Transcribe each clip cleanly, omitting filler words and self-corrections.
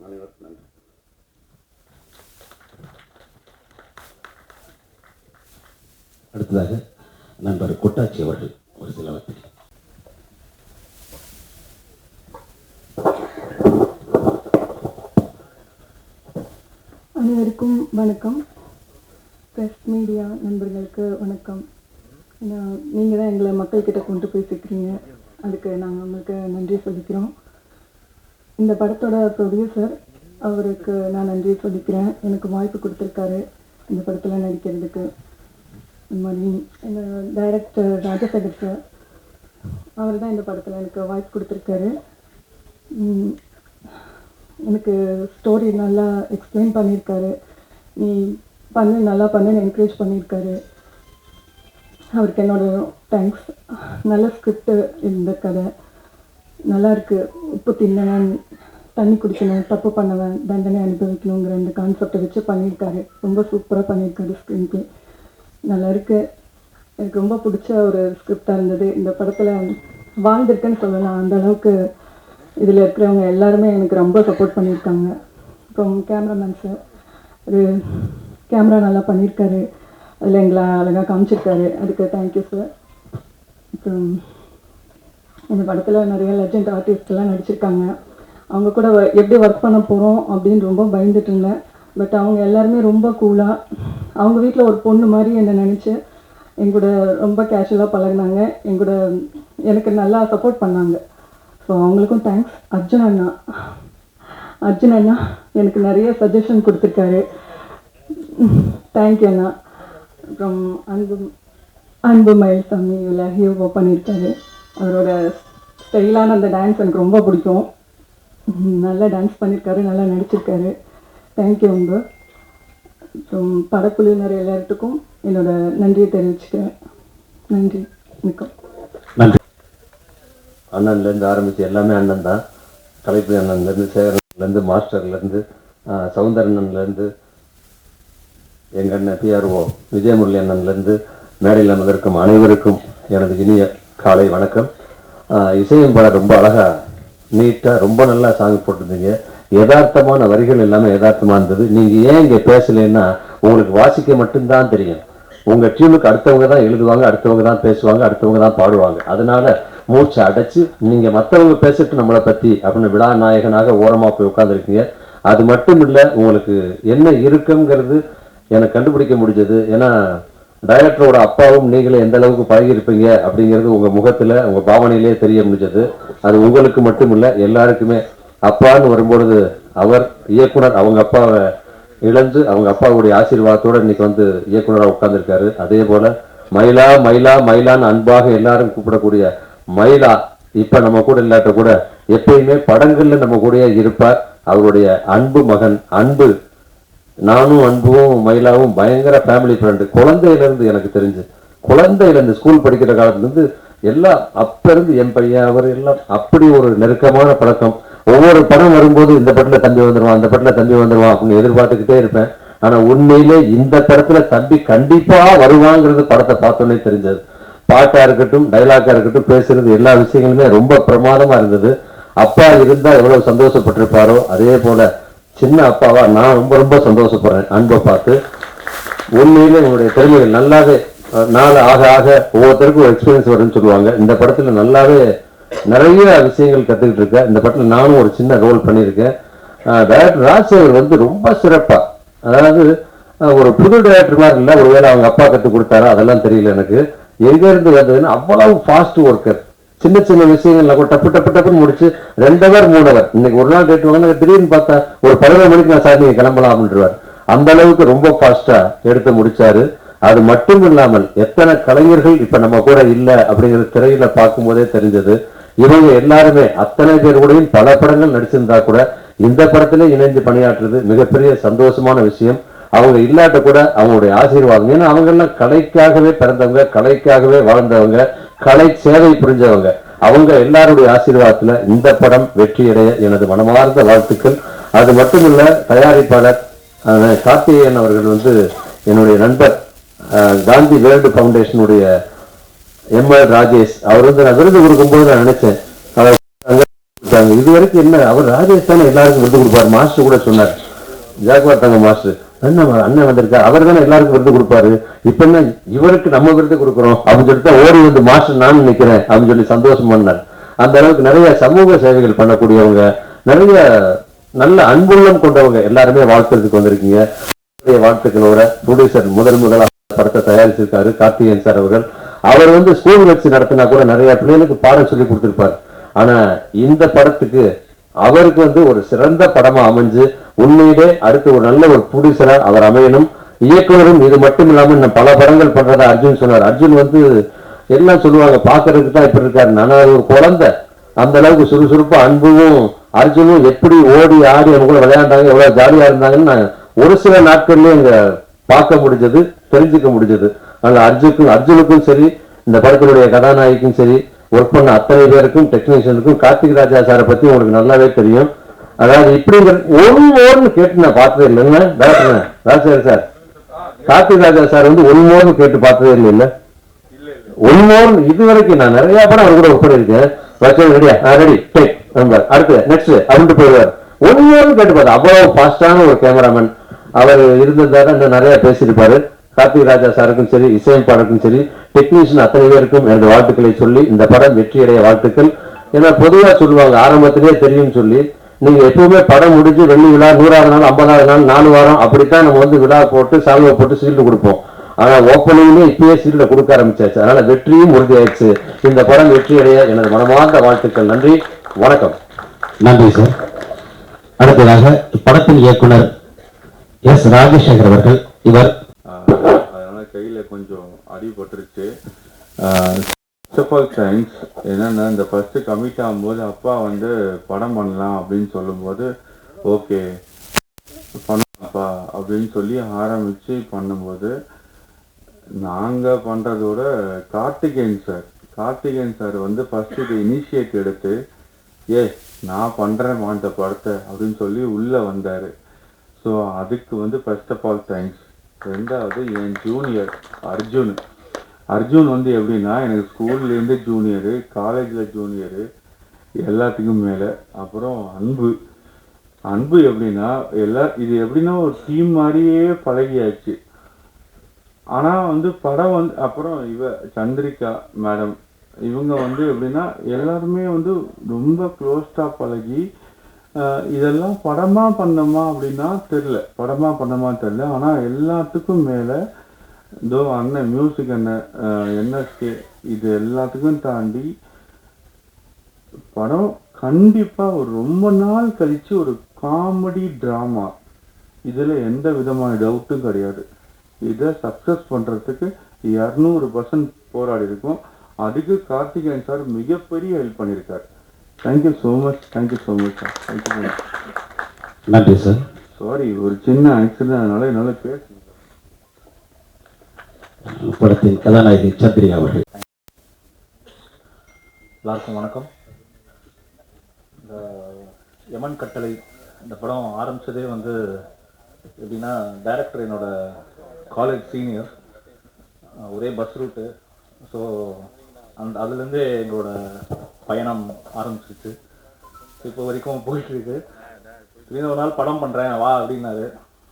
அனைவருக்கும் நன்றி. அடுத்ததாக நண்பர் கொட்டாச்சி அவர்கள் ஒரு சில வார்த்தை. அனைவருக்கும் வணக்கம். ப்ரெஸ் மீடியா நண்பர்களுக்கு வணக்கம். நீங்கள் தான் எங்களை மக்கள்கிட்ட கொண்டு போய் சேர்க்குறீங்க, அதுக்கு நாங்கள் உங்களுக்கு நன்றி சொல்லிக்கிறோம். இந்த படத்தோட ப்ரொடியூசர் அவருக்கு நான் நன்றி சொல்லிக்கிறேன். எனக்கு வாய்ப்பு கொடுத்துருக்காரு இந்த படத்தில் நடிக்கிறதுக்கு. இந்த மாதிரி எங்கள் டைரக்டர் ராஜசேகர் சார், அவர் தான் இந்த படத்தில் எனக்கு வாய்ப்பு கொடுத்துருக்காரு. எனக்கு ஸ்டோரி நல்லா எக்ஸ்பிளைன் பண்ணியிருக்காரு. நீ நல்லா பண்ணுன்னு என்கரேஜ் பண்ணியிருக்காரு. அவருக்கு என்னோட தேங்க்ஸ். நல்ல ஸ்கிரிப்டு இந்த கதை நல்லா இருக்குது. உப்பு தின்னவன் தண்ணி குடிக்கணும், தப்பு பண்ணவன் தண்டனை அனுபவிக்கணுங்கிற இந்த கான்செப்டை வச்சு பண்ணியிருக்காரு. ரொம்ப சூப்பராக பண்ணியிருக்காரு. ஸ்க்ரீன் ப்ளே நல்லா இருக்குது. எனக்கு ரொம்ப பிடிச்ச ஒரு ஸ்கிரிப்டாக இருந்தது. இந்த படத்தில் வாழ்ந்திருக்குன்னு சொல்லலாம். அந்த அளவுக்கு இதில் இருக்கிறவங்க எல்லாருமே எனக்கு ரொம்ப சப்போர்ட் பண்ணியிருக்காங்க. அப்புறம் கேமராமேன் சார், ஒரு கேமரா நல்லா பண்ணியிருக்காரு. அதில் எங்களை அழகாக காமிச்சிருக்காரு. அதுக்கு தேங்க்யூ சார். அப்புறம் இந்த படத்தில் நிறைய லெஜண்ட் ஆர்டிஸ்ட்லாம் நடிச்சிருக்காங்க. அவங்க கூட எப்படி ஒர்க் பண்ண போகிறோம் அப்படின்னு ரொம்ப பயந்துட்டு இருந்தேன். பட் அவங்க எல்லாருமே ரொம்ப கூலாக, அவங்க வீட்டில் ஒரு பொண்ணு மாதிரி என்னை நினச்சி எங்கூட ரொம்ப கேஷுவலாக பழகினாங்க. எங்கூட எனக்கு நல்லா சப்போர்ட் பண்ணாங்க. ஸோ அவங்களுக்கும் தேங்க்ஸ். அர்ஜுன் அண்ணா எனக்கு நிறைய சஜஷன் கொடுத்துருக்காரு. தேங்க்யூ அண்ணா. அப்புறம் அன்பு மயில்சாமி இதில் ஹீரோ பண்ணியிருக்காரு. அவரோட ஸ்டைலான அந்த டான்ஸ் எனக்கு ரொம்ப பிடிக்கும். நல்லா டான்ஸ் பண்ணியிருக்காரு, நல்லா நடிச்சிருக்காரு. தேங்க்யூ அன்பு. அப்புறம் படக்குழுவினர் எல்லாத்துக்கும் என்னோட நன்றியை தெரிவிச்சுக்கிறேன். நன்றி, வணக்கம். நன்றி. அண்ணன்லேருந்து ஆரம்பித்து எல்லாமே அண்ணன் தான். கலைப்பு அண்ணன்லேருந்து, சேகரன்லேருந்து, மாஸ்டர்லேருந்து, சவுந்தரண்ணன்லேருந்து, எங்கள் அண்ணன் பிஆர்ஓ விஜயமுரளி அண்ணன்லேருந்து, மேடையில் அமர்ந்திருக்கும் அனைவருக்கும் எனது இனிய காலை வணக்கம். இசையும் படம் ரொம்ப அழகாக நீட்டாக ரொம்ப நல்லா சாங் போட்டிருந்தீங்க. யதார்த்தமான வரிகள் எல்லாமே யதார்த்தமாக இருந்தது. நீங்கள் ஏன் இங்கே பேசலைன்னா உங்களுக்கு வாசிக்க மட்டும்தான் தெரியும். உங்கள் டீமுக்கு அடுத்தவங்க தான் எழுதுவாங்க, அடுத்தவங்க தான் பேசுவாங்க, அடுத்தவங்க தான் பாடுவாங்க. அதனால மூச்சை அடைச்சி நீங்கள் மற்றவங்க பேசிட்டு நம்மளை பற்றி அப்படின்னு விழா நாயகனாக ஓரமாக போய் உட்காந்துருக்கீங்க. அது மட்டும் இல்லை, உங்களுக்கு என்ன இருக்குங்கிறது எனக்கு கண்டுபிடிக்க முடிஞ்சது. ஏன்னா டைரக்டரோட அப்பாவும் நீங்களே எந்த அளவுக்கு பழகியிருப்பீங்க அப்படிங்கிறது உங்கள் முகத்தில், உங்கள் பாவனையிலே தெரிய முடிஞ்சது. அது உங்களுக்கு மட்டும் இல்லை, எல்லாருக்குமே. அப்பான்னு வரும்பொழுது அவர் இயக்குனர் அவங்க அப்பாவை இழந்து அவங்க அப்பாவுடைய ஆசீர்வாதத்தோடு இன்னைக்கு வந்து இயக்குனராக உட்கார்ந்துருக்காரு. அதே போல் மயிலா மயிலா மயிலான்னு அன்பாக எல்லாரும் கூப்பிடக்கூடிய மயிலா இப்போ நம்ம கூட இல்லாட்ட கூட எப்பயுமே படங்களில் நம்ம கூட இருப்பார். அவருடைய அன்பு மகன் அன்பு. நானும் அன்பும் மயிலாவும் பயங்கர ஃபேமிலி ஃப்ரெண்டு. குழந்தையிலேருந்து எனக்கு தெரிஞ்சு, குழந்தையிலேருந்து ஸ்கூல் படிக்கிற காலத்துலேருந்து எல்லாம் அப்ப இருந்து என் பையன் அவர் எல்லாம் அப்படி ஒரு நெருக்கமான பழக்கம். ஒவ்வொரு படம் வரும்போது இந்த படத்தில் தம்பி வந்துடுவான், அந்த படத்தில் தம்பி வந்துடுவான் அப்படின்னு எதிர்பார்த்துக்கிட்டே இருப்பேன். ஆனால் உண்மையிலே இந்த படத்தில் தம்பி கண்டிப்பாக வருவாங்கிறது படத்தை பார்த்தோன்னே தெரிஞ்சது. பாட்டாக இருக்கட்டும், டைலாக்காக இருக்கட்டும், பேசுறது எல்லா விஷயங்களுமே ரொம்ப பிரமாதமாக இருந்தது. அப்பா இருந்தால் எவ்வளோ சந்தோஷப்பட்டிருப்பாரோ அதே போல் சின்ன அப்பாவா நான் ரொம்ப ரொம்ப சந்தோஷப்படுறேன் அன்பை பார்த்து. உண்மையிலே உங்களுடைய திறமைகள் நல்லாவே நாள் ஆக ஆக ஒவ்வொருத்தருக்கும் ஒரு எக்ஸ்பீரியன்ஸ் வரும்னு சொல்லுவாங்க. இந்த படத்தில் நல்லாவே நிறைய விஷயங்கள் கற்றுக்கிட்டு இருக்கேன். இந்த படத்தில் நானும் ஒரு சின்ன ரோல் பண்ணியிருக்கேன். டைரக்டர் ராஜசேகர் வந்து ரொம்ப சிறப்பாக, அதாவது ஒரு புது டைரக்டர் மாதிரி இல்லை, ஒருவேளை அவங்க அப்பா கற்றுக் கொடுத்தாரா அதெல்லாம் தெரியல எனக்கு. எங்கேருந்து வந்ததுன்னு அவ்வளவு ஃபாஸ்ட் ஒர்க்கர். சின்ன சின்ன விஷயங்கள்ல கூட டப்பு டப்பு டப்புன்னு முடிச்சு 2 hour 3 hour. இன்னைக்கு ஒரு நாள் டேட் வாங்க, திடீர்னு பார்த்தா ஒரு 11 மணிக்கு நான் சார் நீங்க கிளம்பலாம் அப்படின்றார். அந்த அளவுக்கு ரொம்ப ஃபாஸ்டா எடுத்து முடிச்சாரு. அது மட்டும் இல்லாமல் எத்தனை கலைஞர்கள் இப்ப நம்ம கூட இல்லை அப்படிங்கிற திரையில பார்க்கும் போதே தெரிஞ்சது. இவங்க எல்லாருமே அத்தனை பேர் கூடயும் பல படங்கள் நடிச்சிருந்தா கூட இந்த படத்திலே இணைந்து பணியாற்றுறது மிகப்பெரிய சந்தோஷமான விஷயம். அவங்க இல்லாட்ட கூட அவங்களுடைய ஆசீர்வாதம். ஏன்னா அவங்க எல்லாம் கலைக்காகவே பிறந்தவங்க, கலைக்காகவே வாழ்ந்தவங்க, கலை சேவை புரிஞ்சவங்க. அவங்க எல்லாருடைய ஆசீர்வாதத்துல இந்த படம் வெற்றியடைய எனது மனமார்ந்த வாழ்த்துக்கள். அது மட்டும் இல்ல, தயாரிப்பாளர் கார்த்திகேயன் அவர்கள் வந்து என்னுடைய நண்பர், காந்தி வேர்ல்டு ஃபவுண்டேஷனுடைய எம்எல் ராஜேஷ் அவர் வந்து நான் விருது கொடுக்கும்போது நான் நினைச்சேன் சொன்னாங்க. இது வரைக்கும் என்ன அவர் ராஜேஷ் தானே எல்லாருக்கும் விருது கொடுப்பாரு. மாஸ்டர் கூட சொன்னார், ஜாக்குவார் தங்க மாஸ்டர், அண்ணன் வந்திருக்காரு, அவர் தானே எல்லாருக்கும் விருது கொடுப்பாரு, இப்ப என்ன இவருக்கு நம்ம விருது கொடுக்குறோம் அப்படின்னு சொல்லிட்டு ஓடி வந்து மாஸ்டர் நான் நிக்கிறேன் அப்படின்னு சொல்லி சந்தோஷம் பண்ணார். அந்த அளவுக்கு நிறைய சமூக சேவைகள் பண்ணக்கூடியவங்க, நிறைய நல்ல அன்புள்ளம் கொண்டவங்க எல்லாருமே வாழ்த்துறதுக்கு வந்திருக்கீங்க. வாழ்த்துக்களோட ப்ரொடியூசர் முதலாக படத்தை தயாரிச்சிருக்காரு கார்த்திகேயன் சார் அவர்கள். அவர் வந்து ஸ்கூல் வச்சு நடத்தினா கூட நிறைய பிள்ளைகளுக்கு பாடம் சொல்லி கொடுத்திருப்பார். ஆனா இந்த படத்துக்கு அவருக்கு வந்து ஒரு சிறந்த படமா அமைஞ்சு உண்மையிலே அடுத்து ஒரு நல்ல ஒரு ப்ரொடியூசரா அவர் அமையணும். இயக்குனரும் இது மட்டும் இல்லாம இன்னும் பல படங்கள் பண்றதா அர்ஜுன் சொன்னார். அர்ஜுன் வந்து எல்லாம் சொல்லுவாங்க பாக்குறதுக்கு தான் இப்படி இருக்காரு, ஆனா ஒரு குழந்தை அந்த அளவுக்கு சுறுசுறுப்பா அன்பும் அர்ஜுனும் எப்படி ஓடி ஆடி அவங்க கூட விளையாண்டாங்க, எவ்வளவு ஜாலியா இருந்தாங்கன்னு நான் ஒரு சில நாட்கள்லயே இங்க பார்க்க முடிஞ்சது, தெரிஞ்சுக்க முடிஞ்சது. அதனால அர்ஜுனுக்கும் சரி, இந்த படத்தினுடைய கதாநாயகிக்கும் சரி, ஒர்க் பண்ண அத்தனை பேருக்கும், டெக்னீஷியனுக்கும், கார்த்திக் ராஜா சாரை பத்தி உங்களுக்கு நல்லாவே தெரியும். அதாவது இப்படிங்கிற ஒன்னு கேட்டு நான் பார்த்ததே இல்லைங்க டாக்டர் ராஜசேகர் சார். கார்த்திக் ராஜா சார் வந்து ஒன்னு கேட்டு பார்த்ததே இல்லை. ஒன்னு இது வரைக்கும் நான் நிறைய படம் அவர் கூட ஒர்க் பண்ணிருக்கேன். ரெடியா ரெடி டேக் அடுத்து நெக்ஸ்ட் அப்படின்ட்டு போயிடுவார். ஒன்னு கேட்டு பார்த்தா அவ்வளவு ஃபாஸ்டான ஒரு கேமராமேன் அவர் இருந்திருந்தாரு. இன்னும் நிறைய பேசியிருப்பாரு. கார்த்திக் ராஜா சாருக்கும் சரி, இசையமைப்பாளருக்கும் சரி, டெக்னீஷியன் அத்தனை பேருக்கும் எனது வாழ்த்துக்களை சொல்லி இந்த படம் வெற்றியடைய வாழ்த்துக்கள். ஏன்னா பொதுவா சொல்லுவாங்க ஆரம்பத்திலே தெரியும் சொல்லி, நீங்க எப்பவுமே படம் முடிஞ்சு வெள்ளி விழா 100வது நாள் 50வது நாள் 4 வாரம் அப்படித்தான் நம்ம வந்து விழா போட்டு சால்வை போட்டு சீல்டு கொடுப்போம். ஆனா ஓப்பனிங்லேயே இப்பயே சீல்ட கொடுக்க ஆரம்பிச்சாச்சு. அதனால வெற்றியும் உறுதியாயிடுச்சு. இந்த படம் வெற்றியடைய எனது மனமார்ந்த வாழ்த்துக்கள். நன்றி, வணக்கம். நன்றி சார். அடுத்ததாக இப்படத்தின் இயக்குனர் எஸ் ராஜசேகர் அவர்கள். இவர் அதனால கையில கொஞ்சம் அடிபட்டுருச்சு. First of all thanks. என்னன்னா இந்த ஃபர்ஸ்ட் கமிட் ஆகும்போது அப்பா வந்து படம் பண்ணலாம் அப்படின்னு சொல்லும்போது ஓகே பண்ணப்பா அப்படின்னு சொல்லி ஆரம்பிச்சு பண்ணும்போது நாங்கள் பண்ணுறதோட கார்த்திகேயன் சார் வந்து ஃபர்ஸ்ட் இது இனிஷியேட் எடுத்து நான் பண்ணுறேன் இந்த படத்தை அப்படின்னு சொல்லி உள்ளே வந்தார். ஸோ அதுக்கு வந்து ஃபர்ஸ்ட் ஆஃப் ஆல் தேங்க்ஸ். ரெண்டாவது என் ஜூனியர் அர்ஜுன் வந்து எப்படின்னா எனக்கு ஸ்கூல்லேருந்து ஜூனியரு, காலேஜில் ஜூனியரு, எல்லாத்துக்கும் மேலே. அப்புறம் அன்பு எப்படின்னா இது எப்படின்னா ஒரு டீம் மாதிரியே பழகியாச்சு. ஆனால் வந்து படம் வந்து அப்புறம் சந்திரிகா மேடம் இவங்க வந்து எப்படின்னா எல்லாருமே வந்து ரொம்ப க்ளோஸ்டாக பழகி இதெல்லாம் படமாக பண்ணோமா அப்படின்னா தெரில. ஆனால் எல்லாத்துக்கும் மேலே இதோ அண்ணன் மியூசிக் அண்ணன் என்எஸ்கே இது எல்லாத்துக்கும் தாண்டி படம் கண்டிப்பாக ஒரு ரொம்ப நாள் கழித்து ஒரு காமெடி ட்ராமா, இதில் எந்த விதமான டவுட்டும் கிடையாது. இதை சக்ஸஸ் பண்ணுறதுக்கு 200% போராடி இருக்கும். அதுக்கு கார்த்திகேயன் சார் மிகப்பெரிய ஹெல்ப் பண்ணியிருக்கார். Thank you so much sir. Thank you so much. நன்றி சார். சாரி, ஒரு சின்ன ஆக்சிடென்ட், அதனால என்னால் பேச. படத்தின் கதாநாயகி சந்திரிகா அவர்கள். எல்லாருக்கும் வணக்கம். இந்த யமன் கட்டளை இந்த படம் ஆரம்பித்ததே வந்து எப்படின்னா, டைரக்டர் என்னோட காலேஜ் சீனியர், ஒரே பஸ் ரூட்டு. ஸோ அதுலேருந்தே எங்களோட பயணம் ஆரம்பிச்சிருச்சு. இப்போ வரைக்கும் போயிட்டுருக்கு. திடீர்னு ஒரு நாள் படம் பண்ணுறேன் வா அப்படின்னாரு.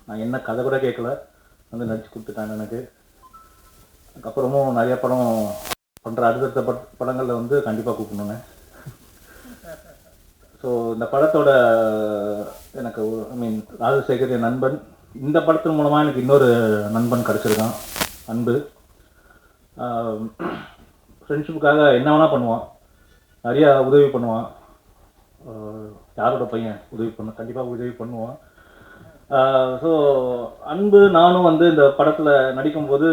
நான் என்ன கதை கூட கேட்கல, வந்து நடிச்சு கொடுத்துட்டாங்க எனக்கு. அதுக்கப்புறமும் நிறைய படம் பண்ணுற அடுத்தடுத்த படங்களில் வந்து கண்டிப்பாக கூப்பிடணுங்க. ஸோ இந்த படத்தோட எனக்கு ராஜசேகர் என் நண்பன். இந்த படத்தின் மூலமாக எனக்கு இன்னொரு நண்பன் கிடச்சிருக்கான், அன்பு. ஃப்ரெண்ட்ஷிப்புக்காக என்ன வேணால் பண்ணுவான், நிறையா உதவி பண்ணுவான். யாரோட பையன் கண்டிப்பாக உதவி பண்ணுவான். ஸோ அன்பு நானும் வந்து இந்த படத்தில் நடிக்கும்போது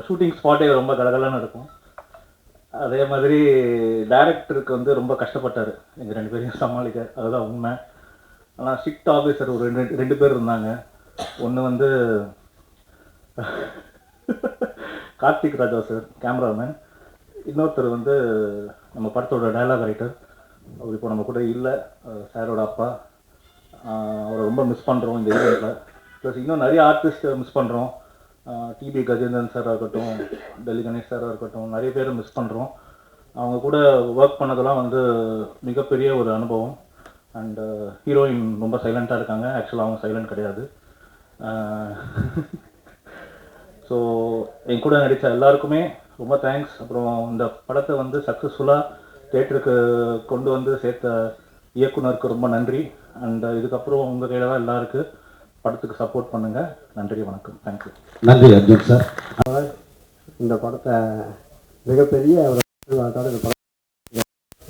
ஷூட்டிங் ஸ்பாட்டே ரொம்ப கலகலன்னு இருக்கும். அதே மாதிரி டைரக்டருக்கு வந்து ரொம்ப கஷ்டப்பட்டார் எங்கள் 2 பேரையும் சமாளிக்க, அதுதான் உண்மை. ஆனால் ஸ்ட்ரிக்ட் ஆஃபீஸர் ஒரு 2 பேர் இருந்தாங்க. ஒன்று வந்து கார்த்திக் ராஜா சார் கேமராமேன், இன்னொருத்தர் வந்து நம்ம படத்தோட டயலாக் ரைட்டர். அவர் இப்போ நம்ம கூட இல்லை, சாரோட அப்பா. அவரை ரொம்ப மிஸ் பண்ணுறோம் இந்த ஈவெண்ட்டில். ப்ளஸ் இன்னும் நிறைய ஆர்டிஸ்ட்டை மிஸ் பண்ணுறோம். டிபி கஜேந்திரன் சாராக இருக்கட்டும், டெல்லி கணேஷ் சாராக இருக்கட்டும், நிறைய பேரை மிஸ் பண்ணுறோம். அவங்க கூட ஒர்க் பண்ணதெல்லாம் வந்து மிகப்பெரிய ஒரு அனுபவம். அண்டு ஹீரோயின் ரொம்ப சைலண்ட்டாக இருக்காங்க. ஆக்சுவலாக அவங்க சைலண்ட் கிடையாது. ஸோ என் கூட நடித்த எல்லாருக்குமே ரொம்ப தேங்க்ஸ். அப்புறம் இந்த படத்தை வந்து சக்ஸஸ்ஃபுல்லாக தேட்டருக்கு கொண்டு வந்து சேர்த்த இயக்குனருக்கு ரொம்ப நன்றி. அண்ட் இதுக்கப்புறம் உங்கள் கையில் தான் எல்லாருக்கு படத்துக்கு சப்போர்ட் பண்ணுங்கள். நன்றி, வணக்கம், தேங்க்யூ. நன்றி அர்ஜுன் சார். இந்த படத்தை மிகப்பெரிய ஒரு ஆசீர்வாதத்தோட இந்த படம்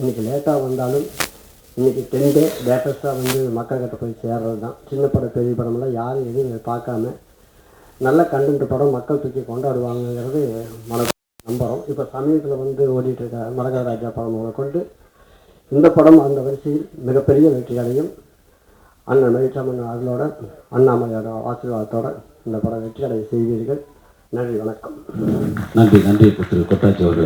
இன்றைக்கி லேட்டாக வந்தாலும் இன்றைக்கி 10 டே லேட்டஸ்ட்டாக வந்து மக்கள்கிட்ட போய் சேர்றது தான். சின்ன படம் பெரிய படமெல்லாம் யாரும் எதுவும் பார்க்காம நல்ல கண்டென்ட் படம் மக்கள் தூக்கி கொண்டாடுவாங்கங்கிறது நம்புகிறோம். இப்போ சமீபத்தில் வந்து ஓடிட்டுருக்க மரகத ராஜா படம் கொண்டு இந்த படம் அந்த வரிசையில் மிகப்பெரிய வெற்றி அடையும். அண்ணன் மயிற்றாமன் அவர்களோட அண்ணாமலையோட ஆசீர்வாதத்தோட இந்த படம் வெற்றி அடைய செய்வீர்கள். நன்றி, வணக்கம். நன்றி திரு கொட்டாச்சி அவர்கள்.